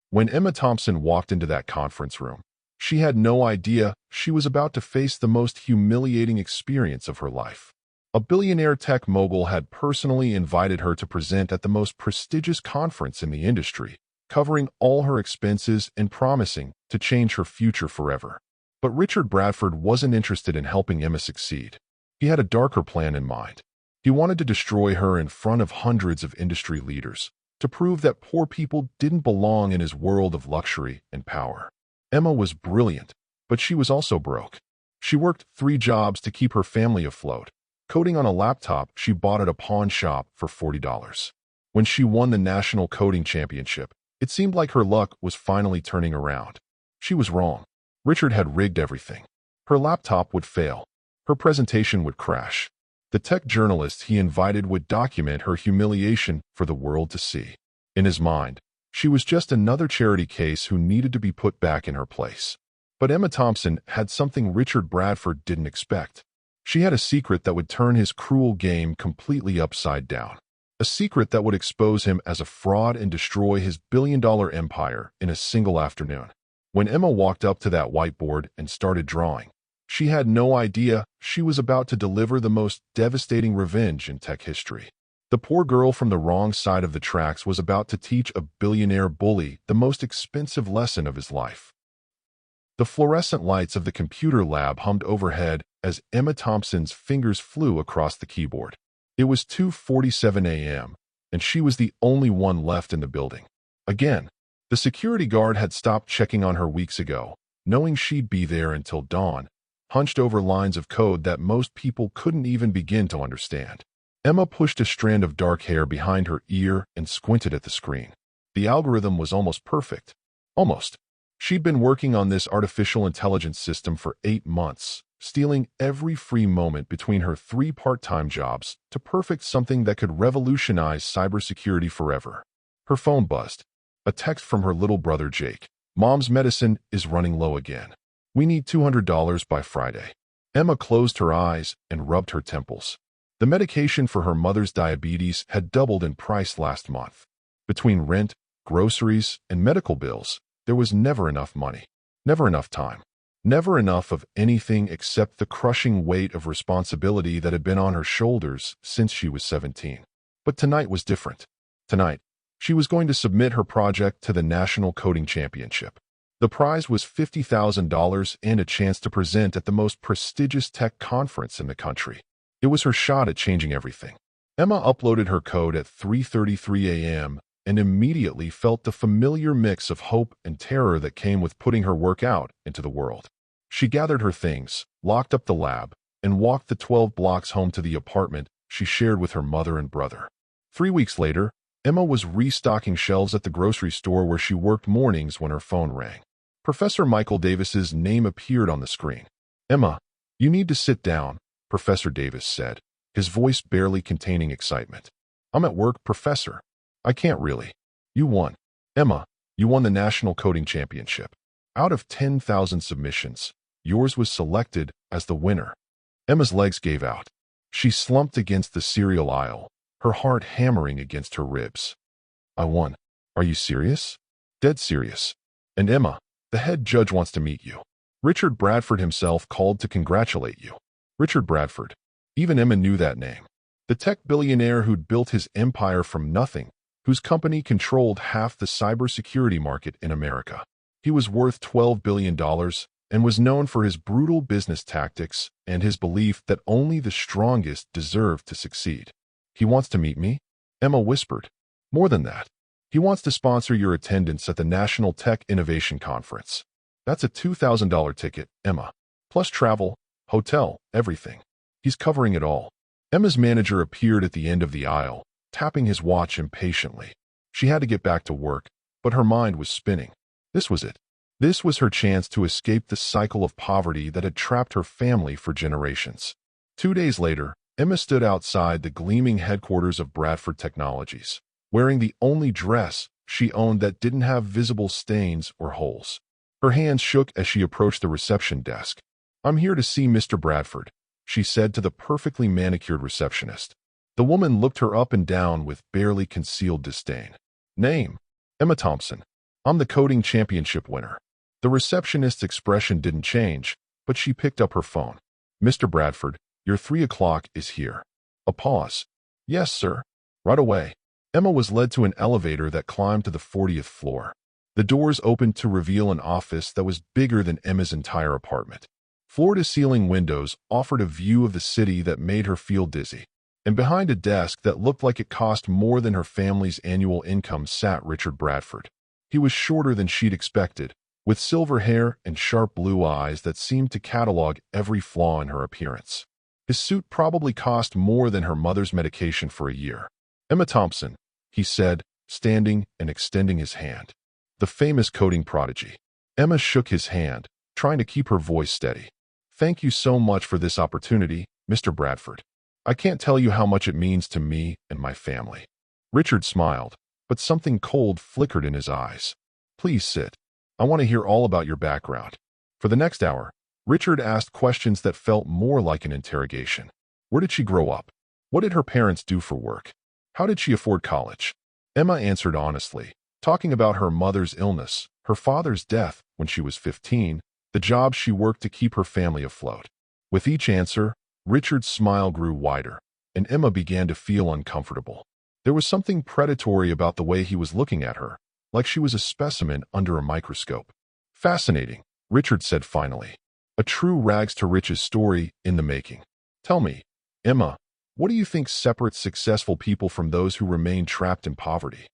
When Emma Thompson walked into that conference room, she had no idea she was about to face the most humiliating experience of her life. A billionaire tech mogul had personally invited her to present at the most prestigious conference in the industry, covering all her expenses and promising to change her future forever. But Richard Bradford wasn't interested in helping Emma succeed. He had a darker plan in mind. He wanted to destroy her in front of hundreds of industry leaders, to prove that poor people didn't belong in his world of luxury and power. Emma was brilliant, but she was also broke. She worked 3 jobs to keep her family afloat, coding on a laptop she bought at a pawn shop for $40. When she won the National Coding Championship, it seemed like her luck was finally turning around. She was wrong. Richard had rigged everything. Her laptop would fail. Her presentation would crash. The tech journalist he invited would document her humiliation for the world to see. In his mind, she was just another charity case who needed to be put back in her place. But Emma Thompson had something Richard Bradford didn't expect. She had a secret that would turn his cruel game completely upside down. A secret that would expose him as a fraud and destroy his billion-dollar empire in a single afternoon. When Emma walked up to that whiteboard and started drawing, she had no idea she was about to deliver the most devastating revenge in tech history. The poor girl from the wrong side of the tracks was about to teach a billionaire bully the most expensive lesson of his life. The fluorescent lights of the computer lab hummed overhead as Emma Thompson's fingers flew across the keyboard. It was 2:47 a.m., and she was the only one left in the building. Again, the security guard had stopped checking on her weeks ago, knowing she'd be there until dawn, hunched over lines of code that most people couldn't even begin to understand. Emma pushed a strand of dark hair behind her ear and squinted at the screen. The algorithm was almost perfect. Almost. She'd been working on this artificial intelligence system for 8 months, stealing every free moment between her 3 part-time jobs to perfect something that could revolutionize cybersecurity forever. Her phone buzzed. A text from her little brother Jake. "Mom's medicine is running low again. We need $200 by Friday." Emma closed her eyes and rubbed her temples. The medication for her mother's diabetes had doubled in price last month. Between rent, groceries, and medical bills, there was never enough money, never enough time, never enough of anything except the crushing weight of responsibility that had been on her shoulders since she was 17. But tonight was different. Tonight, she was going to submit her project to the National Coding Championship. The prize was $50,000 and a chance to present at the most prestigious tech conference in the country. It was her shot at changing everything. Emma uploaded her code at 3:33 a.m. and immediately felt the familiar mix of hope and terror that came with putting her work out into the world. She gathered her things, locked up the lab, and walked the 12 blocks home to the apartment she shared with her mother and brother. 3 weeks later, Emma was restocking shelves at the grocery store where she worked mornings when her phone rang. Professor Michael Davis's name appeared on the screen. "Emma, you need to sit down," Professor Davis said, his voice barely containing excitement. "I'm at work, Professor. I can't really." "You won. Emma, you won the National Coding Championship. Out of 10,000 submissions, yours was selected as the winner." Emma's legs gave out. She slumped against the cereal aisle, her heart hammering against her ribs. "I won. Are you serious?" "Dead serious. And Emma, the head judge wants to meet you. Richard Bradford himself called to congratulate you." Richard Bradford. Even Emma knew that name. The tech billionaire who'd built his empire from nothing, whose company controlled half the cybersecurity market in America. He was worth $12 billion and was known for his brutal business tactics and his belief that only the strongest deserved to succeed. "He wants to meet me?" Emma whispered. "More than that. He wants to sponsor your attendance at the National Tech Innovation Conference. That's a $2,000 ticket, Emma. Plus travel, hotel, everything. He's covering it all." Emma's manager appeared at the end of the aisle, tapping his watch impatiently. She had to get back to work, but her mind was spinning. This was it. This was her chance to escape the cycle of poverty that had trapped her family for generations. 2 days later, Emma stood outside the gleaming headquarters of Bradford Technologies, wearing the only dress she owned that didn't have visible stains or holes. Her hands shook as she approached the reception desk. "I'm here to see Mr. Bradford," she said to the perfectly manicured receptionist. The woman looked her up and down with barely concealed disdain. "Name?" "Emma Thompson." I'm the coding championship winner. The receptionist's expression didn't change, but she picked up her phone. Mr. Bradford, your 3 o'clock is here. A pause. Yes, sir. Right away. Emma was led to an elevator that climbed to the 40th floor. The doors opened to reveal an office that was bigger than Emma's entire apartment. Floor-to-ceiling windows offered a view of the city that made her feel dizzy. And behind a desk that looked like it cost more than her family's annual income sat Richard Bradford. He was shorter than she'd expected, with silver hair and sharp blue eyes that seemed to catalog every flaw in her appearance. His suit probably cost more than her mother's medication for a year. Emma Thompson, he said, standing and extending his hand. The famous coding prodigy. Emma shook his hand, trying to keep her voice steady. Thank you so much for this opportunity, Mr. Bradford. I can't tell you how much it means to me and my family. Richard smiled, but something cold flickered in his eyes. Please sit. I want to hear all about your background. For the next hour, Richard asked questions that felt more like an interrogation. Where did she grow up? What did her parents do for work? How did she afford college? Emma answered honestly, talking about her mother's illness, her father's death when she was 15, the job she worked to keep her family afloat. With each answer, Richard's smile grew wider, and Emma began to feel uncomfortable. There was something predatory about the way he was looking at her, like she was a specimen under a microscope. Fascinating, Richard said finally. A true rags to riches story in the making. Tell me, Emma, what do you think separates successful people from those who remain trapped in poverty?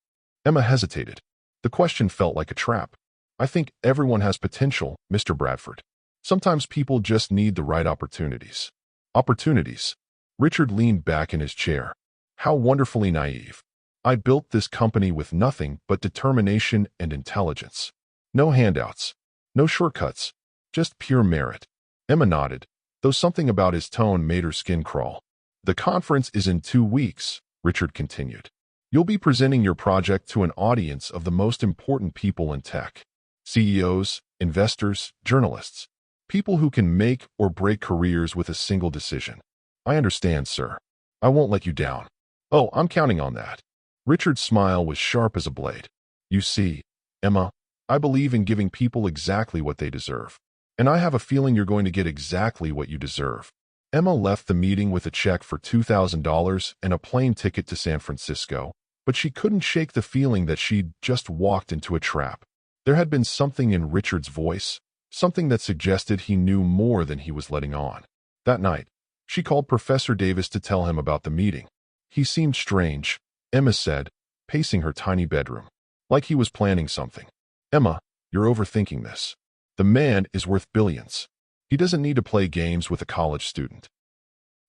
Emma hesitated. The question felt like a trap. I think everyone has potential, Mr. Bradford. Sometimes people just need the right opportunities. Opportunities. Richard leaned back in his chair. How wonderfully naive. I built this company with nothing but determination and intelligence. No handouts. No shortcuts. Just pure merit. Emma nodded, though something about his tone made her skin crawl. The conference is in 2 weeks, Richard continued. You'll be presenting your project to an audience of the most important people in tech. CEOs, investors, journalists. People who can make or break careers with a single decision. I understand, sir. I won't let you down. Oh, I'm counting on that. Richard's smile was sharp as a blade. You see, Emma, I believe in giving people exactly what they deserve. And I have a feeling you're going to get exactly what you deserve. Emma left the meeting with a check for $2,000 and a plane ticket to San Francisco, but she couldn't shake the feeling that she'd just walked into a trap. There had been something in Richard's voice, something that suggested he knew more than he was letting on. That night, she called Professor Davis to tell him about the meeting. He seemed strange, Emma said, pacing her tiny bedroom, like he was planning something. Emma, you're overthinking this. The man is worth billions. He doesn't need to play games with a college student.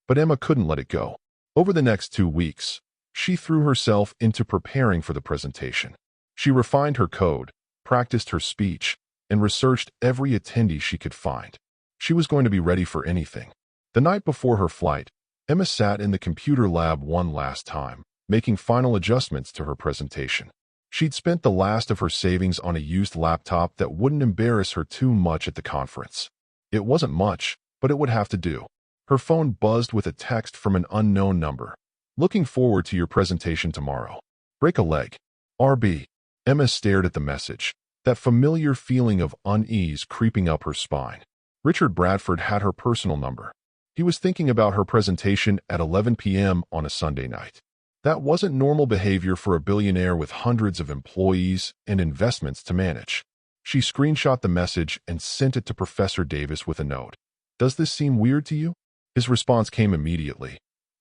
But Emma couldn't let it go. Over the next 2 weeks, she threw herself into preparing for the presentation. She refined her code, practiced her speech, and researched every attendee she could find. She was going to be ready for anything. The night before her flight, Emma sat in the computer lab one last time, making final adjustments to her presentation. She'd spent the last of her savings on a used laptop that wouldn't embarrass her too much at the conference. It wasn't much, but it would have to do. Her phone buzzed with a text from an unknown number. Looking forward to your presentation tomorrow. Break a leg. RB. Emma stared at the message, that familiar feeling of unease creeping up her spine. Richard Bradford had her personal number. He was thinking about her presentation at 11 p.m. on a Sunday night. That wasn't normal behavior for a billionaire with hundreds of employees and investments to manage. She screenshot the message and sent it to Professor Davis with a note. Does this seem weird to you? His response came immediately.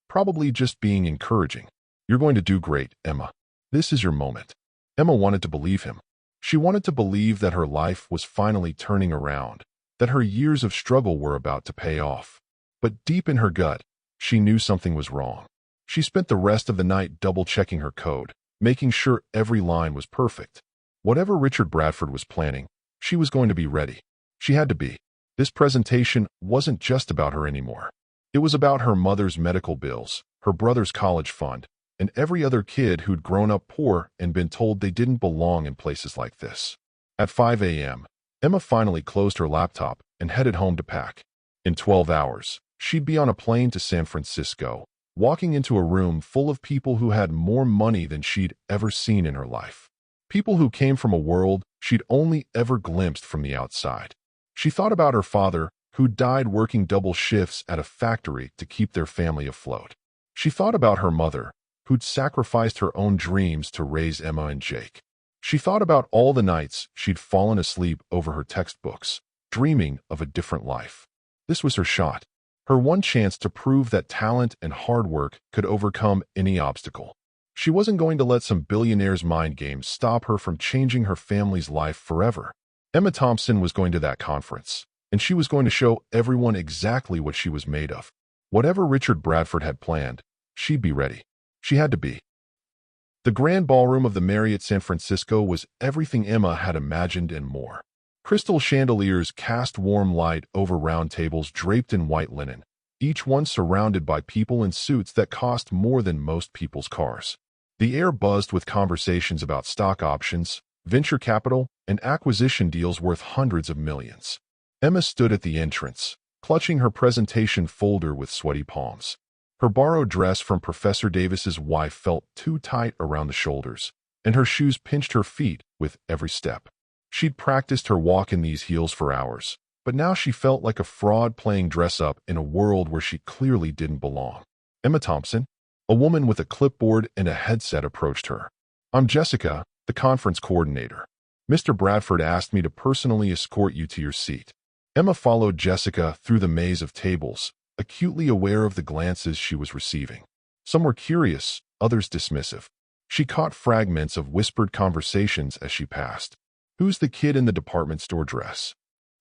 Probably just being encouraging. You're going to do great, Emma. This is your moment. Emma wanted to believe him. She wanted to believe that her life was finally turning around, that her years of struggle were about to pay off. But deep in her gut, she knew something was wrong. She spent the rest of the night double-checking her code, making sure every line was perfect. Whatever Richard Bradford was planning, she was going to be ready. She had to be. This presentation wasn't just about her anymore. It was about her mother's medical bills, her brother's college fund, and every other kid who'd grown up poor and been told they didn't belong in places like this. At 5 a.m., Emma finally closed her laptop and headed home to pack. In 12 hours, she'd be on a plane to San Francisco, walking into a room full of people who had more money than she'd ever seen in her life. People who came from a world she'd only ever glimpsed from the outside. She thought about her father, who died working double shifts at a factory to keep their family afloat. She thought about her mother, who'd sacrificed her own dreams to raise Emma and Jake. She thought about all the nights she'd fallen asleep over her textbooks, dreaming of a different life. This was her shot, her one chance to prove that talent and hard work could overcome any obstacle. She wasn't going to let some billionaire's mind games stop her from changing her family's life forever. Emma Thompson was going to that conference, and she was going to show everyone exactly what she was made of. Whatever Richard Bradford had planned, she'd be ready. She had to be. The grand ballroom of the Marriott San Francisco was everything Emma had imagined and more. Crystal chandeliers cast warm light over round tables draped in white linen, each one surrounded by people in suits that cost more than most people's cars. The air buzzed with conversations about stock options, venture capital, and acquisition deals worth hundreds of millions. Emma stood at the entrance, clutching her presentation folder with sweaty palms. Her borrowed dress from Professor Davis's wife felt too tight around the shoulders, and her shoes pinched her feet with every step. She'd practiced her walk in these heels for hours, but now she felt like a fraud playing dress-up in a world where she clearly didn't belong. Emma Thompson, a woman with a clipboard and a headset, approached her. "I'm Jessica, the conference coordinator. Mr. Bradford asked me to personally escort you to your seat." Emma followed Jessica through the maze of tables, acutely aware of the glances she was receiving. Some were curious, others dismissive. She caught fragments of whispered conversations as she passed. "Who's the kid in the department store dress?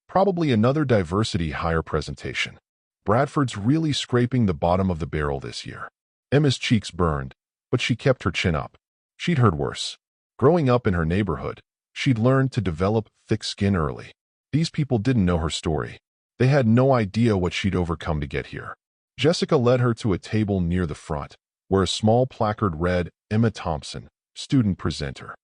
Probably another diversity hire presentation. Bradford's really scraping the bottom of the barrel this year." Emma's cheeks burned, but she kept her chin up. She'd heard worse. Growing up in her neighborhood, she'd learned to develop thick skin early. These people didn't know her story. They had no idea what she'd overcome to get here. Jessica led her to a table near the front, where a small placard read, "Emma Thompson, Student Presenter."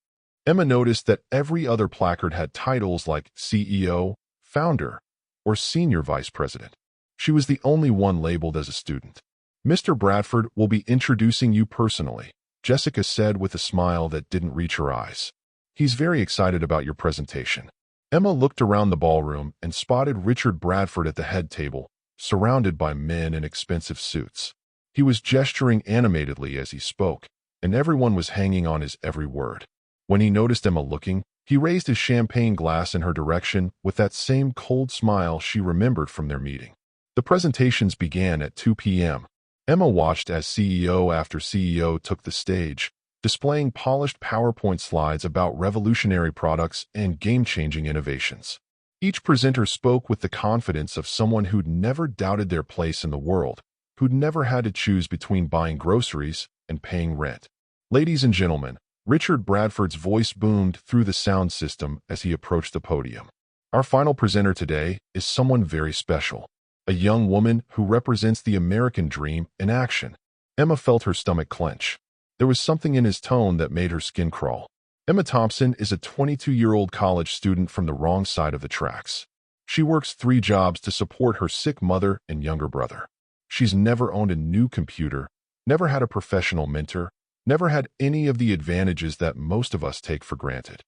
Emma noticed that every other placard had titles like CEO, Founder, or Senior Vice President. She was the only one labeled as a student. "Mr. Bradford will be introducing you personally," Jessica said with a smile that didn't reach her eyes. "He's very excited about your presentation." Emma looked around the ballroom and spotted Richard Bradford at the head table, surrounded by men in expensive suits. He was gesturing animatedly as he spoke, and everyone was hanging on his every word. When he noticed Emma looking, he raised his champagne glass in her direction with that same cold smile she remembered from their meeting. The presentations began at 2 p.m. Emma watched as CEO after CEO took the stage, displaying polished PowerPoint slides about revolutionary products and game-changing innovations. Each presenter spoke with the confidence of someone who'd never doubted their place in the world, who'd never had to choose between buying groceries and paying rent. "Ladies and gentlemen," Richard Bradford's voice boomed through the sound system as he approached the podium. "Our final presenter today is someone very special, a young woman who represents the American dream in action." Emma felt her stomach clench. There was something in his tone that made her skin crawl. Emma Thompson is a 22-year-old college student from the wrong side of the tracks. She works 3 jobs to support her sick mother and younger brother. She's never owned a new computer, never had a professional mentor, never had any of the advantages that most of us take for granted.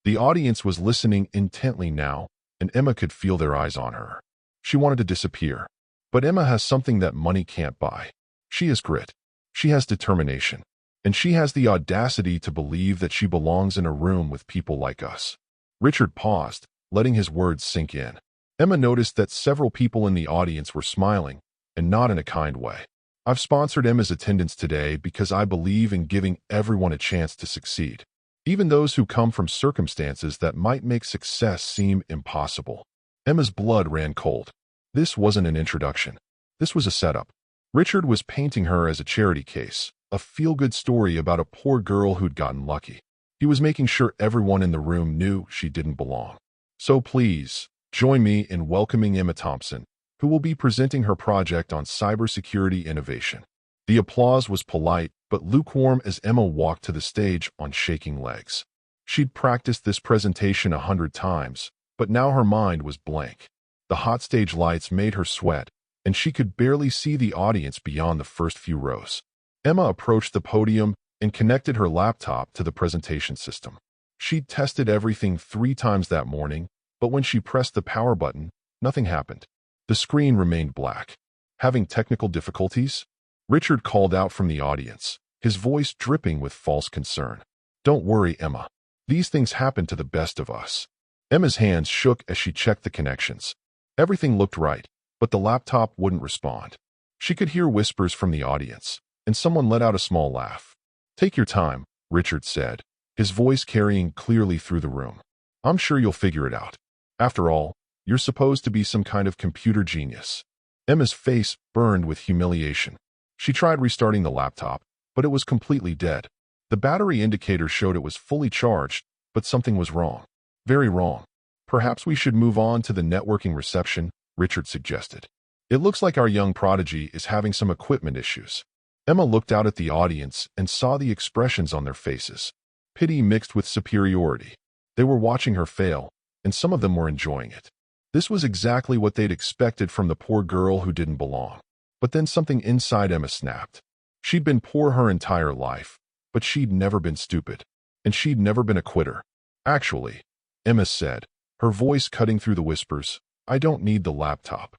The audience was listening intently now, and Emma could feel their eyes on her. She wanted to disappear. But Emma has something that money can't buy. She has grit. She has determination. And she has the audacity to believe that she belongs in a room with people like us. Richard paused, letting his words sink in. Emma noticed that several people in the audience were smiling, and not in a kind way. "I've sponsored Emma's attendance today because I believe in giving everyone a chance to succeed, even those who come from circumstances that might make success seem impossible." Emma's blood ran cold. This wasn't an introduction. This was a setup. Richard was painting her as a charity case, a feel-good story about a poor girl who'd gotten lucky. He was making sure everyone in the room knew she didn't belong. So please, join me in welcoming Emma Thompson, who will be presenting her project on cybersecurity innovation. The applause was polite, but lukewarm as Emma walked to the stage on shaking legs. She'd practiced this presentation 100 times, but now her mind was blank. The hot stage lights made her sweat, and she could barely see the audience beyond the first few rows. Emma approached the podium and connected her laptop to the presentation system. She'd tested everything 3 times that morning, but when she pressed the power button, nothing happened. The screen remained black. Having technical difficulties? Richard called out from the audience, his voice dripping with false concern. Don't worry, Emma. These things happen to the best of us. Emma's hands shook as she checked the connections. Everything looked right, but the laptop wouldn't respond. She could hear whispers from the audience, and someone let out a small laugh. Take your time, Richard said, his voice carrying clearly through the room. I'm sure you'll figure it out. After all, you're supposed to be some kind of computer genius. Emma's face burned with humiliation. She tried restarting the laptop, but it was completely dead. The battery indicator showed it was fully charged, but something was wrong. Very wrong. Perhaps we should move on to the networking reception, Richard suggested. It looks like our young prodigy is having some equipment issues. Emma looked out at the audience and saw the expressions on their faces. Pity mixed with superiority. They were watching her fail, and some of them were enjoying it. This was exactly what they'd expected from the poor girl who didn't belong. But then something inside Emma snapped. She'd been poor her entire life, but she'd never been stupid, and she'd never been a quitter. Actually, Emma said, her voice cutting through the whispers, I don't need the laptop.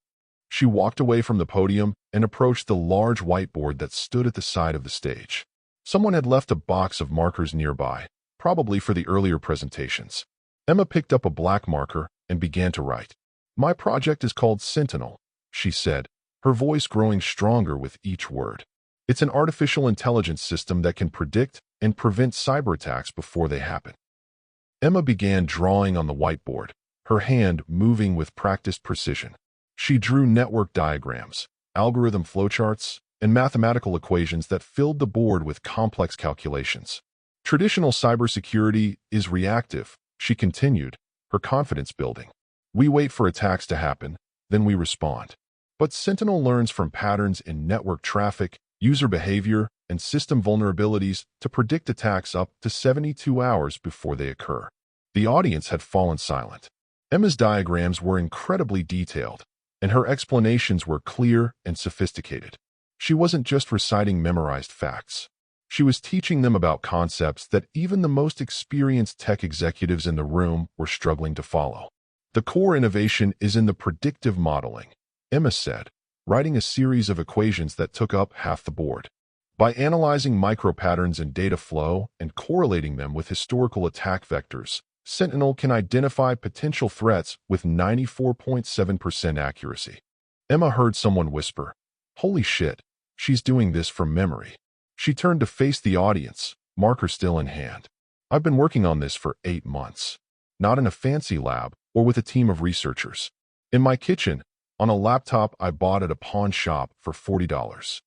She walked away from the podium and approached the large whiteboard that stood at the side of the stage. Someone had left a box of markers nearby, probably for the earlier presentations. Emma picked up a black marker and began to write. My project is called Sentinel, she said, her voice growing stronger with each word. It's an artificial intelligence system that can predict and prevent cyber attacks before they happen. Emma began drawing on the whiteboard, her hand moving with practiced precision. She drew network diagrams, algorithm flowcharts, and mathematical equations that filled the board with complex calculations. Traditional cybersecurity is reactive, she continued, her confidence building. We wait for attacks to happen, then we respond. But Sentinel learns from patterns in network traffic, user behavior, and system vulnerabilities to predict attacks up to 72 hours before they occur. The audience had fallen silent. Emma's diagrams were incredibly detailed, and her explanations were clear and sophisticated. She wasn't just reciting memorized facts. She was teaching them about concepts that even the most experienced tech executives in the room were struggling to follow. The core innovation is in the predictive modeling, Emma said, writing a series of equations that took up half the board. By analyzing micropatterns in data flow and correlating them with historical attack vectors, Sentinel can identify potential threats with 94.7% accuracy. Emma heard someone whisper, Holy shit, she's doing this from memory. She turned to face the audience, marker still in hand. I've been working on this for 8 months. Not in a fancy lab or with a team of researchers. In my kitchen, on a laptop I bought at a pawn shop for $40.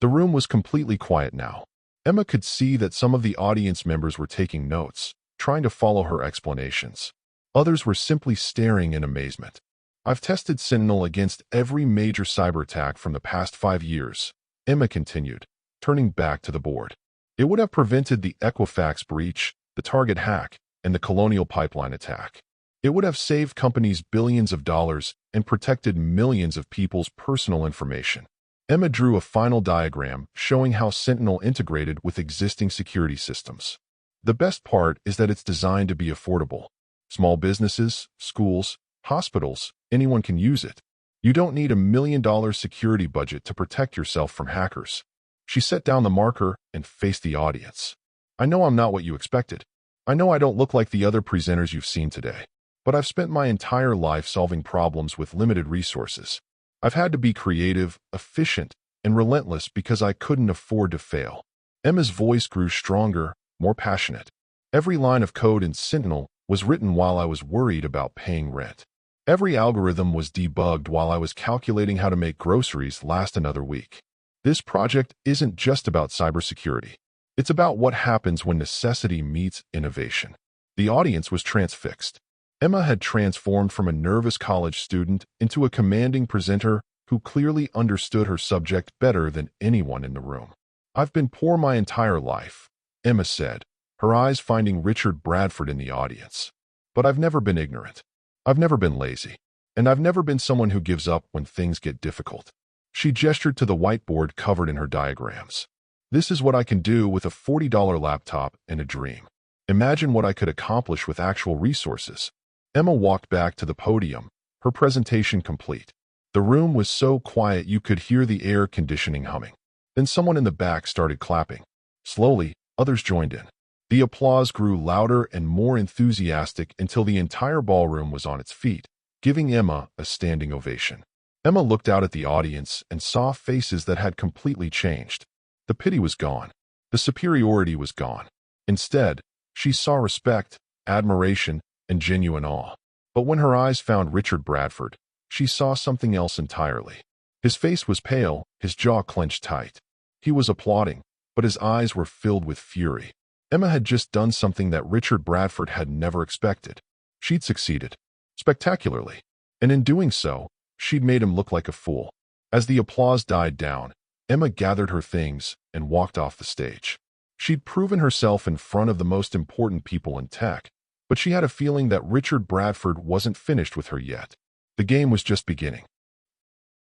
The room was completely quiet now. Emma could see that some of the audience members were taking notes, trying to follow her explanations. Others were simply staring in amazement. I've tested Sentinel against every major cyber attack from the past 5 years, Emma continued, turning back to the board. It would have prevented the Equifax breach, the Target hack, and the Colonial Pipeline attack. It would have saved companies billions of dollars and protected millions of people's personal information. Emma drew a final diagram showing how Sentinel integrated with existing security systems. The best part is that it's designed to be affordable. Small businesses, schools, hospitals, anyone can use it. You don't need $1 million security budget to protect yourself from hackers. She set down the marker and faced the audience. I know I'm not what you expected. I know I don't look like the other presenters you've seen today. But I've spent my entire life solving problems with limited resources. I've had to be creative, efficient, and relentless because I couldn't afford to fail. Emma's voice grew stronger, more passionate. Every line of code in Sentinel was written while I was worried about paying rent. Every algorithm was debugged while I was calculating how to make groceries last another week. This project isn't just about cybersecurity. It's about what happens when necessity meets innovation. The audience was transfixed. Emma had transformed from a nervous college student into a commanding presenter who clearly understood her subject better than anyone in the room. I've been poor my entire life, Emma said, her eyes finding Richard Bradford in the audience. But I've never been ignorant. I've never been lazy. And I've never been someone who gives up when things get difficult. She gestured to the whiteboard covered in her diagrams. This is what I can do with a $40 laptop and a dream. Imagine what I could accomplish with actual resources. Emma walked back to the podium, her presentation complete. The room was so quiet you could hear the air conditioning humming. Then someone in the back started clapping. Slowly, others joined in. The applause grew louder and more enthusiastic until the entire ballroom was on its feet, giving Emma a standing ovation. Emma looked out at the audience and saw faces that had completely changed. The pity was gone. The superiority was gone. Instead, she saw respect, admiration, and genuine awe. But when her eyes found Richard Bradford, she saw something else entirely. His face was pale, his jaw clenched tight. He was applauding, but his eyes were filled with fury. Emma had just done something that Richard Bradford had never expected. She'd succeeded. Spectacularly. And in doing so, she'd made him look like a fool. As the applause died down, Emma gathered her things and walked off the stage. She'd proven herself in front of the most important people in tech, but she had a feeling that Richard Bradford wasn't finished with her yet. The game was just beginning.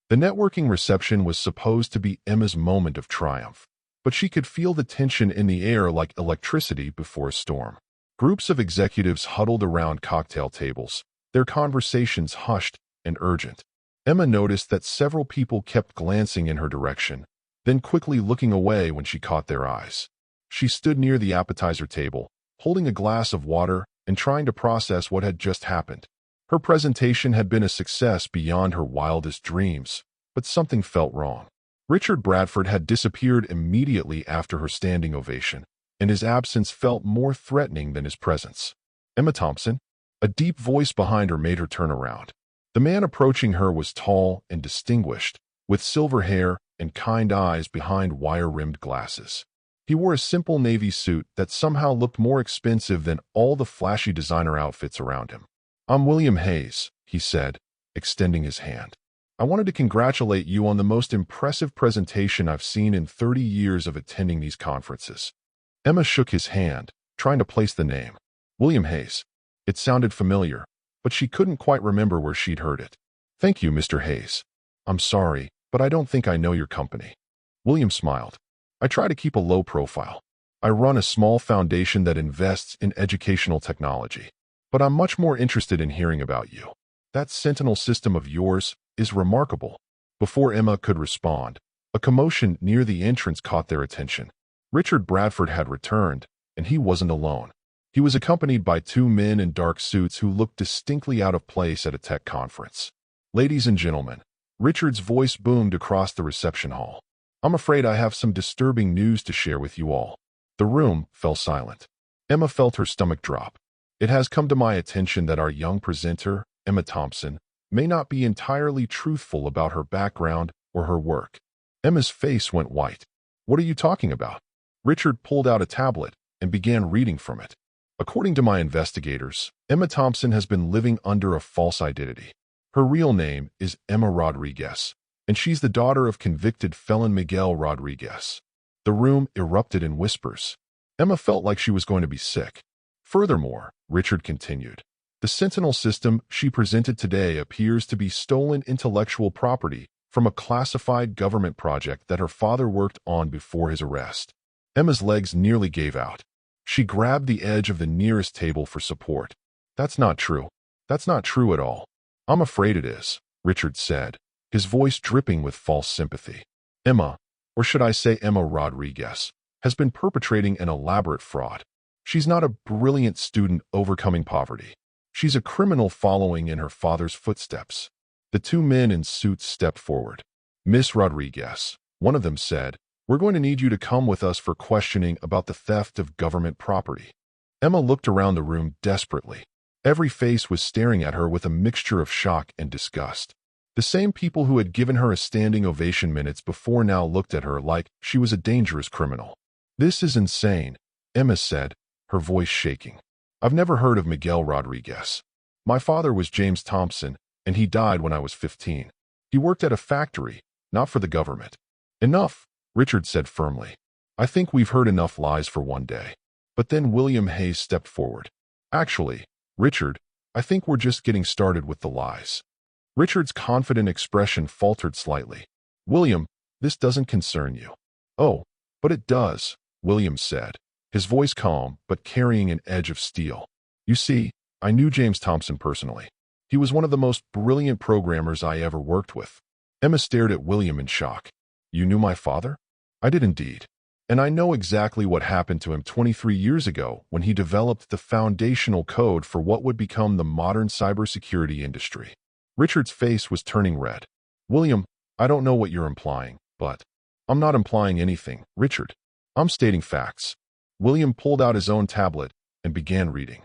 The networking reception was supposed to be Emma's moment of triumph, but she could feel the tension in the air like electricity before a storm. Groups of executives huddled around cocktail tables, their conversations hushed and urgent. Emma noticed that several people kept glancing in her direction, then quickly looking away when she caught their eyes. She stood near the appetizer table, holding a glass of water and trying to process what had just happened. Her presentation had been a success beyond her wildest dreams, but something felt wrong. Richard Bradford had disappeared immediately after her standing ovation, and his absence felt more threatening than his presence. Emma Thompson? A deep voice behind her made her turn around. The man approaching her was tall and distinguished, with silver hair and kind eyes behind wire-rimmed glasses. He wore a simple navy suit that somehow looked more expensive than all the flashy designer outfits around him. "I'm William Hayes," he said, extending his hand. "I wanted to congratulate you on the most impressive presentation I've seen in 30 years of attending these conferences." Emma shook his hand, trying to place the name. William Hayes. It sounded familiar, but she couldn't quite remember where she'd heard it. "Thank you, Mr. Hayes. I'm sorry, but I don't think I know your company." William smiled. "I try to keep a low profile. I run a small foundation that invests in educational technology. But I'm much more interested in hearing about you. That Sentinel system of yours is remarkable." Before Emma could respond, a commotion near the entrance caught their attention. Richard Bradford had returned, and he wasn't alone. He was accompanied by two men in dark suits who looked distinctly out of place at a tech conference. "Ladies and gentlemen," Richard's voice boomed across the reception hall. "I'm afraid I have some disturbing news to share with you all." The room fell silent. Emma felt her stomach drop. "It has come to my attention that our young presenter, Emma Thompson, may not be entirely truthful about her background or her work." Emma's face went white. "What are you talking about?" Richard pulled out a tablet and began reading from it. "According to my investigators, Emma Thompson has been living under a false identity. Her real name is Emma Rodriguez, and she's the daughter of convicted felon Miguel Rodriguez." The room erupted in whispers. Emma felt like she was going to be sick. "Furthermore," Richard continued, "the Sentinel system she presented today appears to be stolen intellectual property from a classified government project that her father worked on before his arrest." Emma's legs nearly gave out. She grabbed the edge of the nearest table for support. "That's not true. That's not true at all." "I'm afraid it is," Richard said, his voice dripping with false sympathy. "Emma, or should I say Emma Rodriguez, has been perpetrating an elaborate fraud. She's not a brilliant student overcoming poverty. She's a criminal following in her father's footsteps." The two men in suits stepped forward. "Miss Rodriguez," one of them said, "we're going to need you to come with us for questioning about the theft of government property." Emma looked around the room desperately. Every face was staring at her with a mixture of shock and disgust. The same people who had given her a standing ovation minutes before now looked at her like she was a dangerous criminal. "This is insane," Emma said, her voice shaking. "I've never heard of Miguel Rodriguez. My father was James Thompson, and he died when I was 15. He worked at a factory, not for the government." "Enough," Richard said firmly. "I think we've heard enough lies for one day." But then William Hayes stepped forward. "Actually, Richard, I think we're just getting started with the lies." Richard's confident expression faltered slightly. "William, this doesn't concern you." "Oh, but it does," William said. his voice calm but carrying an edge of steel. You see, I knew James Thompson personally. He was one of the most brilliant programmers I ever worked with. Emma stared at William in shock. You knew my father? I did indeed. And I know exactly what happened to him 23 years ago when he developed the foundational code for what would become the modern cybersecurity industry. Richard's face was turning red. William, I don't know what you're implying, but I'm not implying anything, Richard. I'm stating facts. William pulled out his own tablet and began reading.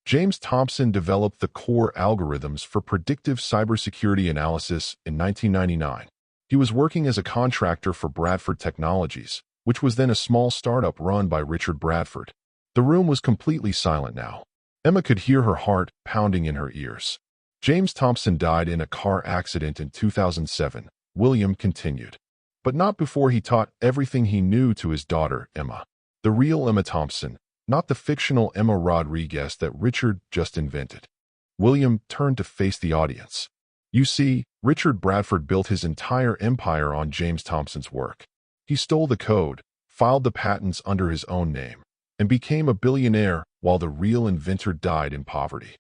James Thompson developed the core algorithms for predictive cybersecurity analysis in 1999. He was working as a contractor for Bradford Technologies, which was then a small startup run by Richard Bradford. The room was completely silent now. Emma could hear her heart pounding in her ears. James Thompson died in a car accident in 2007, William continued. But not before he taught everything he knew to his daughter, Emma. The real Emma Thompson, not the fictional Emma Rodriguez that Richard just invented. William turned to face the audience. You see, Richard Bradford built his entire empire on James Thompson's work. He stole the code, filed the patents under his own name, and became a billionaire while the real inventor died in poverty.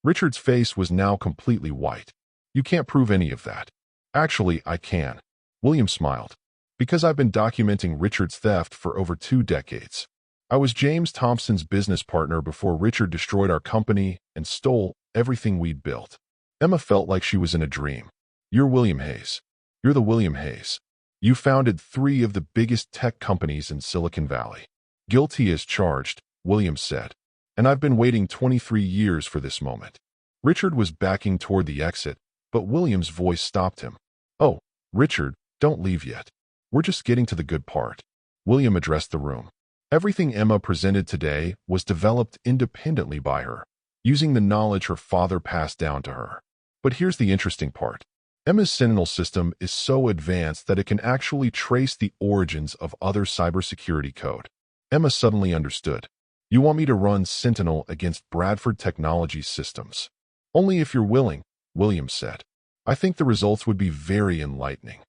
Richard's face was now completely white. You can't prove any of that. Actually, I can. William smiled. Because I've been documenting Richard's theft for over 2 decades. I was James Thompson's business partner before Richard destroyed our company and stole everything we'd built. Emma felt like she was in a dream. You're William Hayes. You're the William Hayes. You founded 3 of the biggest tech companies in Silicon Valley. Guilty as charged, William said. And I've been waiting 23 years for this moment. Richard was backing toward the exit, but William's voice stopped him. Oh, Richard, don't leave yet. We're just getting to the good part. William addressed the room. Everything Emma presented today was developed independently by her, using the knowledge her father passed down to her. But here's the interesting part. Emma's Sentinel system is so advanced that it can actually trace the origins of other cybersecurity code. Emma suddenly understood. You want me to run Sentinel against Bradford Technologies systems? Only if you're willing, William said. I think the results would be very enlightening.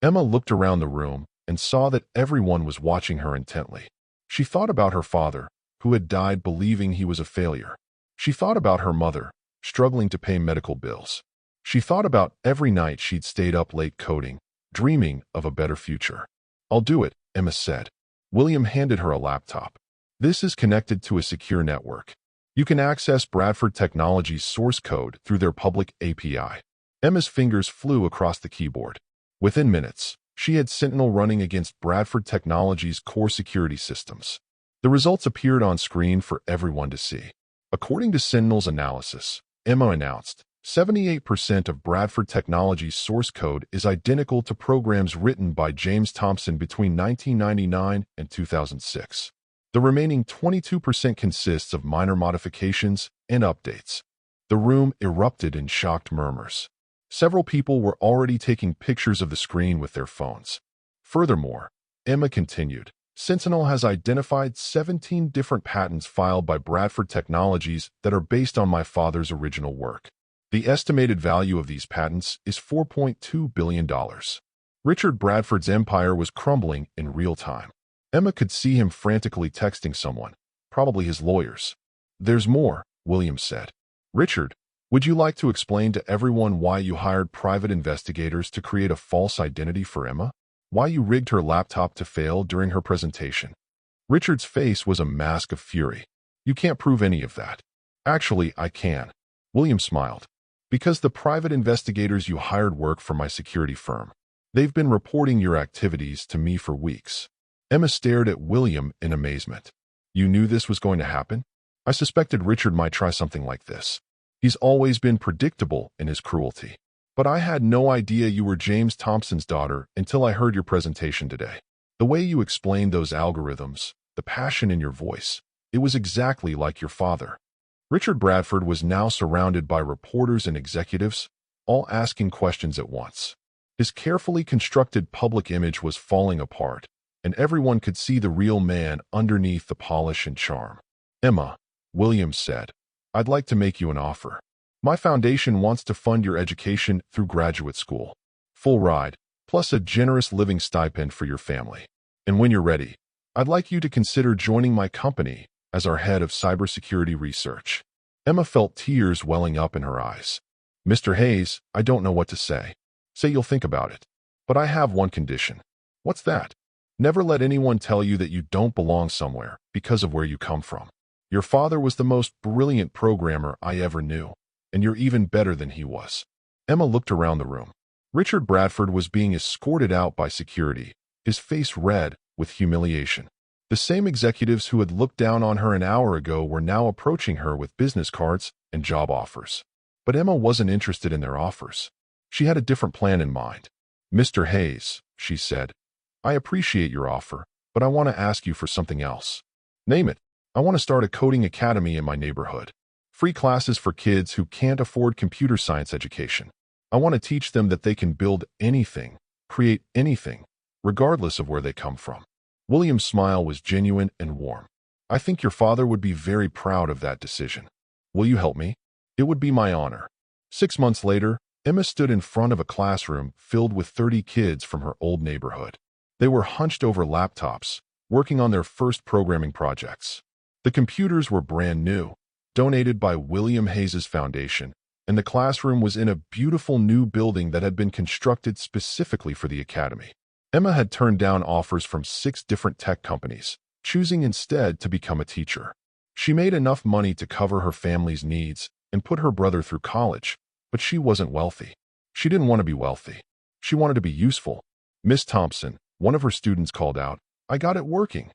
Emma looked around the room and saw that everyone was watching her intently. She thought about her father, who had died believing he was a failure. She thought about her mother, struggling to pay medical bills. She thought about every night she'd stayed up late coding, dreaming of a better future. I'll do it, Emma said. William handed her a laptop. This is connected to a secure network. You can access Bradford Technologies' source code through their public API. Emma's fingers flew across the keyboard. Within minutes, she had Sentinel running against Bradford Technologies' core security systems. The results appeared on screen for everyone to see. According to Sentinel's analysis, Emma announced, 78% of Bradford Technologies' source code is identical to programs written by James Thompson between 1999 and 2006. The remaining 22% consists of minor modifications and updates. The room erupted in shocked murmurs. Several people were already taking pictures of the screen with their phones. Furthermore, Emma continued, Sentinel has identified 17 different patents filed by Bradford Technologies that are based on my father's original work. The estimated value of these patents is $4.2 billion. Richard Bradford's empire was crumbling in real time. Emma could see him frantically texting someone, probably his lawyers. There's more, William said. Richard, would you like to explain to everyone why you hired private investigators to create a false identity for Emma? Why you rigged her laptop to fail during her presentation? Richard's face was a mask of fury. You can't prove any of that. Actually, I can. William smiled. Because the private investigators you hired work for my security firm. They've been reporting your activities to me for weeks. Emma stared at William in amazement. You knew this was going to happen? I suspected Richard might try something like this. He's always been predictable in his cruelty. But I had no idea you were James Thompson's daughter until I heard your presentation today. The way you explained those algorithms, the passion in your voice, it was exactly like your father. Richard Bradford was now surrounded by reporters and executives, all asking questions at once. His carefully constructed public image was falling apart, and everyone could see the real man underneath the polish and charm. Emma, Williams said, I'd like to make you an offer. My foundation wants to fund your education through graduate school. Full ride, plus a generous living stipend for your family. And when you're ready, I'd like you to consider joining my company as our head of cybersecurity research." Emma felt tears welling up in her eyes. "Mr. Hayes, I don't know what to say. Say you'll think about it. But I have one condition." "What's that?" "Never let anyone tell you that you don't belong somewhere because of where you come from. Your father was the most brilliant programmer I ever knew, and you're even better than he was." Emma looked around the room. Richard Bradford was being escorted out by security, his face red with humiliation. The same executives who had looked down on her an hour ago were now approaching her with business cards and job offers. But Emma wasn't interested in their offers. She had a different plan in mind. "Mr. Hayes," she said, "I appreciate your offer, but I want to ask you for something else." "Name it." "I want to start a coding academy in my neighborhood. Free classes for kids who can't afford computer science education. I want to teach them that they can build anything, create anything, regardless of where they come from." William's smile was genuine and warm. "I think your father would be very proud of that decision. Will you help me?" "It would be my honor." 6 months later, Emma stood in front of a classroom filled with 30 kids from her old neighborhood. They were hunched over laptops, working on their first programming projects. The computers were brand new, donated by William Hayes's foundation, and the classroom was in a beautiful new building that had been constructed specifically for the academy. Emma had turned down offers from 6 different tech companies, choosing instead to become a teacher. She made enough money to cover her family's needs and put her brother through college, but she wasn't wealthy. She didn't want to be wealthy. She wanted to be useful. "Miss Thompson," one of her students called out, "I got it working."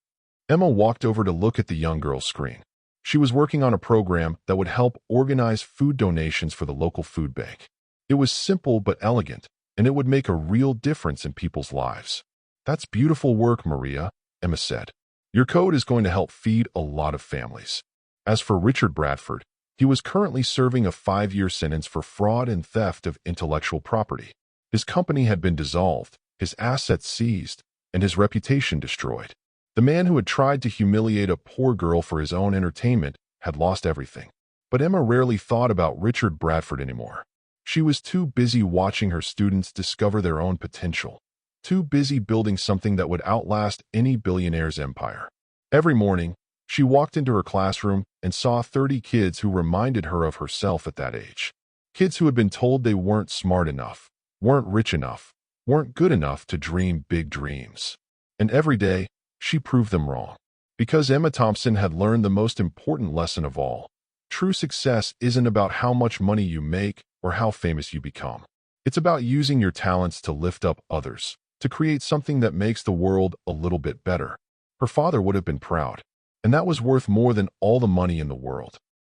Emma walked over to look at the young girl's screen. She was working on a program that would help organize food donations for the local food bank. It was simple but elegant, and it would make a real difference in people's lives. "That's beautiful work, Maria," Emma said. "Your code is going to help feed a lot of families." As for Richard Bradford, he was currently serving a 5-year sentence for fraud and theft of intellectual property. His company had been dissolved, his assets seized, and his reputation destroyed. The man who had tried to humiliate a poor girl for his own entertainment had lost everything. But Emma rarely thought about Richard Bradford anymore. She was too busy watching her students discover their own potential, too busy building something that would outlast any billionaire's empire. Every morning, she walked into her classroom and saw 30 kids who reminded her of herself at that age. Kids who had been told they weren't smart enough, weren't rich enough, weren't good enough to dream big dreams. And every day, she proved them wrong. Because Emma Thompson had learned the most important lesson of all. True success isn't about how much money you make or how famous you become. It's about using your talents to lift up others, to create something that makes the world a little bit better. Her father would have been proud, and that was worth more than all the money in the world.